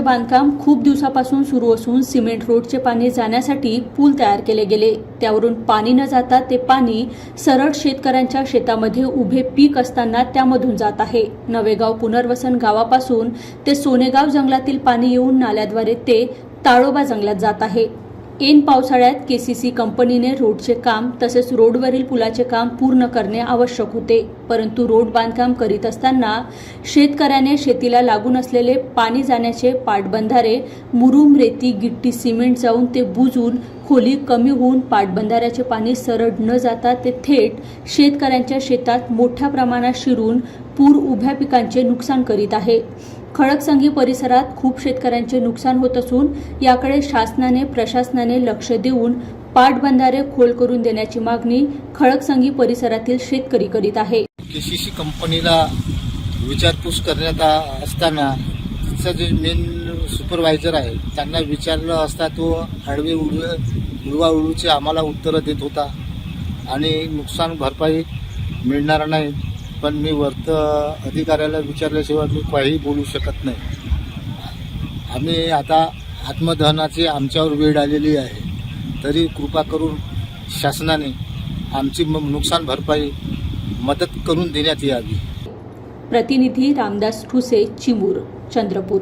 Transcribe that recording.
बांधकाम खूप दिवसापासून सुरू असून सिमेंट रोडचे पाणी जाण्यासाठी पूल तयार केले गेले। त्यावरून पाणी न जाता ते पाणी सरळ शेतकऱ्यांच्या शेतामध्ये उभे पीक असताना त्यामधून जात आहे। नवेगाव पुनर्वसन गावापासून ते सोनेगाव जंगलातील पाणी येऊन नाल्याद्वारे ते ताळोबा जंगलात जात आहे। ऐन पावसाळ्यात केसीसी कंपनीने रोडचे काम तसेच रोडवरील पुलाचे काम पूर्ण करणे आवश्यक होते, परंतु रोड बांधकाम करीत असताना शेतकऱ्याने शेतीला लागून असलेले पाणी जाण्याचे पाटबंधारे मुरुम, रेती, गिट्टी, सिमेंट जाऊन ते बुजून खोली कमी होऊन पाटबंधाऱ्याचे पाणी सरळ न जाता ते थेट शेतकऱ्यांच्या शेतात मोठ्या प्रमाणात शिरून पूर उभ्या पिकांचे नुकसान करीत आहे। खडकसंगी परिसरात खूप शेतकऱ्यांचे नुकसान होत असून याकडे शासनाने प्रशासनाने लक्ष देऊन पाटबंधारे खोल करून देण्याची मागणी खडकसंगी परिसरातील शेतकरी करीत आहे। केसीसी कंपनीला विचारपूस करण्यात असताना तिचा जे मेन सुपरवायझर आहे त्यांना विचारलं असता तो आडवे उडवाउडवीचे आम्हाला उत्तरं देत होता आणि नुकसान भरपाई मिळणार नाही। पण मी वर्त अधिकाऱ्याला विचारल्याशिवाय मी काहीही बोलू शकत नाही। आम्ही आता आत्मदहनाची आमच्यावर वेळ आलेली आहे, तरी कृपा करून शासनाने आमची नुकसान भरपाई मदत करून देण्यात यावी। प्रतिनिधी रामदास ठुसे, चिमूर, चंद्रपूर।